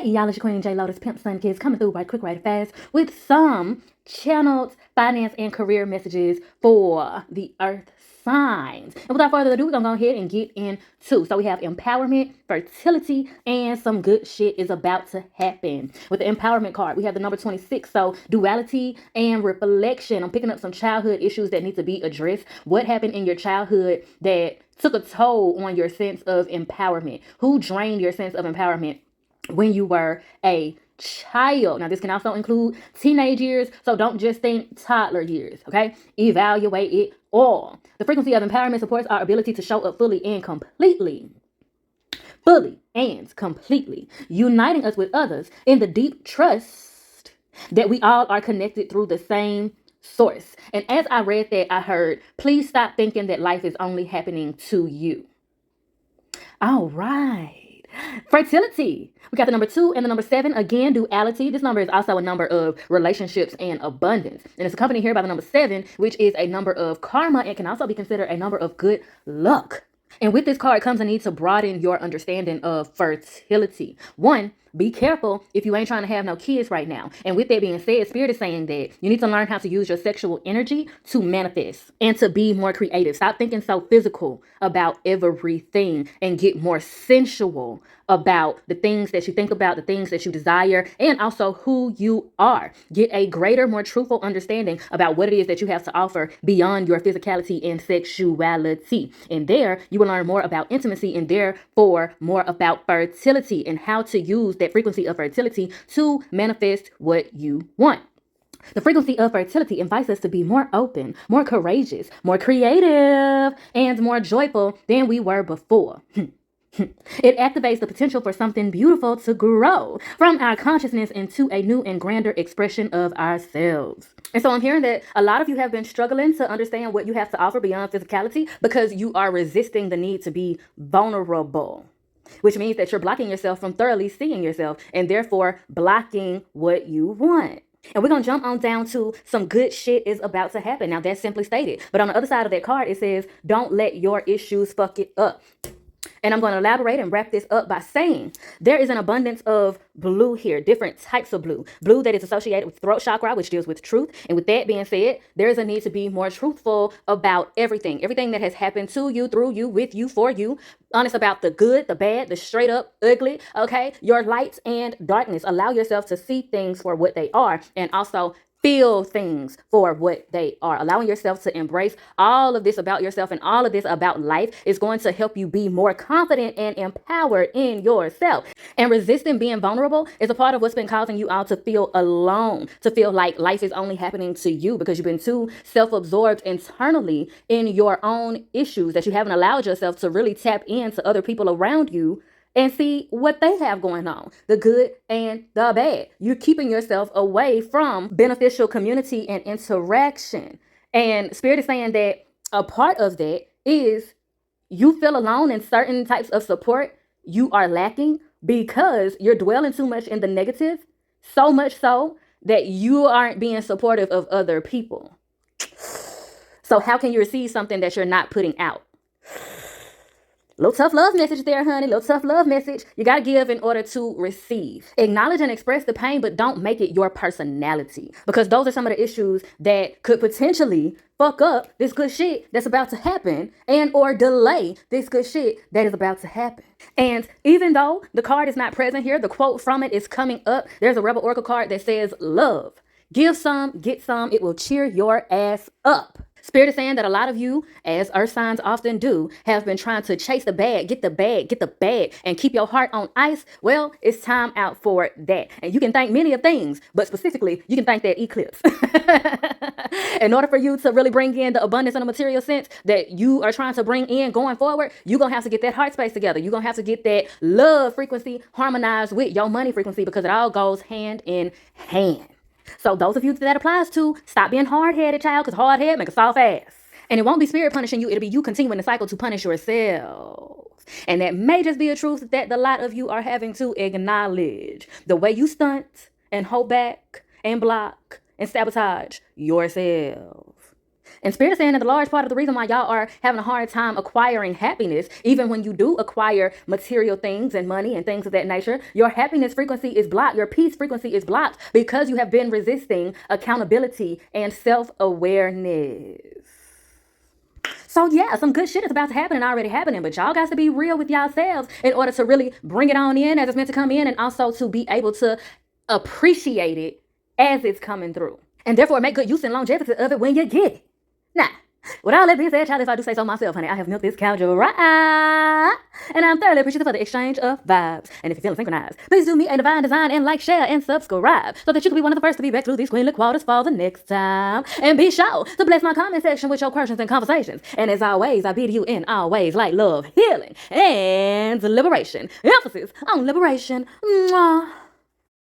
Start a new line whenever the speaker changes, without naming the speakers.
Hey, y'all, it's your Queen J Lotus, Pimp Sun Kids, coming through right quick, right fast, with some channeled finance and career messages for the Earth signs. And without further ado, we're going to go ahead and get into. So we have empowerment, fertility, and some good shit is about to happen. With the empowerment card, we have the number 26. So duality and reflection. I'm picking up some childhood issues that need to be addressed. What happened in your childhood that took a toll on your sense of empowerment? Who drained your sense of empowerment when you were a child? Now, this can also include teenage years, so don't just think toddler years, okay? Evaluate it all. The frequency of empowerment supports our ability to show up fully and completely, uniting us with others in the deep trust that we all are connected through the same source. And as I read that, I heard, please stop thinking that life is only happening to you. All right. Fertility. We got the number 2 and the number 7. Again, duality. This number is also a number of relationships and abundance. And it's accompanied here by the number 7, which is a number of karma and can also be considered a number of good luck. And with this card comes a need to broaden your understanding of fertility. 1, be careful if you ain't trying to have no kids right now. And with that being said, Spirit is saying that you need to learn how to use your sexual energy to manifest and to be more creative. Stop thinking so physical about everything and get more sensual about the things that you think about, the things that you desire, and also who you are. Get a greater, more truthful understanding about what it is that you have to offer beyond your physicality and sexuality. And there, you will learn more about intimacy and therefore more about fertility and how to use that frequency of fertility to manifest what you want. The frequency of fertility invites us to be more open, more courageous, more creative, and more joyful than we were before. It activates the potential for something beautiful to grow from our consciousness into a new and grander expression of ourselves. And so I'm hearing that a lot of you have been struggling to understand what you have to offer beyond physicality because you are resisting the need to be vulnerable, which means that you're blocking yourself from thoroughly seeing yourself and therefore blocking what you want. And we're going to jump on down to some good shit is about to happen. Now, that's simply stated. But on the other side of that card, it says, don't let your issues fuck it up. And I'm going to elaborate and wrap this up by saying there is an abundance of blue here, different types of blue. Blue that is associated with throat chakra, which deals with truth. And with that being said, there is a need to be more truthful about everything that has happened to you, through you, with you, for you. Honest about the good, the bad, the straight up ugly, okay? Your lights and darkness. Allow yourself to see things for what they are and also feel things for what they are. Allowing yourself to embrace all of this about yourself and all of this about life is going to help you be more confident and empowered in yourself. And resisting being vulnerable is a part of what's been causing you all to feel alone, to feel like life is only happening to you because you've been too self-absorbed internally in your own issues that you haven't allowed yourself to really tap into other people around you and see what they have going on, the good and the bad. You're keeping yourself away from beneficial community and interaction. And Spirit is saying that a part of that is you feel alone in certain types of support you are lacking because you're dwelling too much in the negative, so much so that you aren't being supportive of other people. So how can you receive something that you're not putting out? Little tough love message there, honey. Little tough love message. You got to give in order to receive. Acknowledge and express the pain, but don't make it your personality. Because those are some of the issues that could potentially fuck up this good shit that's about to happen and or delay this good shit that is about to happen. And even though the card is not present here, the quote from it is coming up. There's a Rebel Oracle card that says, love. Give some, get some. It will cheer your ass up. Spirit is saying that a lot of you, as earth signs often do, have been trying to chase the bag, get the bag, and keep your heart on ice. Well, it's time out for that. And you can thank many of things, but specifically, you can thank that eclipse. In order for you to really bring in the abundance in a material sense that you are trying to bring in going forward, you're going to have to get that heart space together. You're going to have to get that love frequency harmonized with your money frequency because it all goes hand in hand. So those of you that applies to, stop being hard-headed, child, because hard head make a soft ass. And it won't be spirit punishing you. It'll be you continuing the cycle to punish yourself. And that may just be a truth that a lot of you are having to acknowledge. The way you stunt and hold back and block and sabotage yourself. And Spirit is saying that the large part of the reason why y'all are having a hard time acquiring happiness, even when you do acquire material things and money and things of that nature, your happiness frequency is blocked. Your peace frequency is blocked because you have been resisting accountability and self-awareness. So yeah, some good shit is about to happen and already happening, but y'all got to be real with yourselves in order to really bring it on in as it's meant to come in, and also to be able to appreciate it as it's coming through. And therefore make good use and longevity of it when you get it. Now, with all that being said, child, if I do say so myself, honey, I have milked this cow dry. And I'm thoroughly appreciative for the exchange of vibes. And if you're feeling synchronized, please do me a divine design and like, share, and subscribe so that you can be one of the first to be back through these queenly quarters for the next time. And be sure to bless my comment section with your questions and conversations. And as always, I bid you in all ways light, love, healing, and liberation. Emphasis on liberation. Mwah.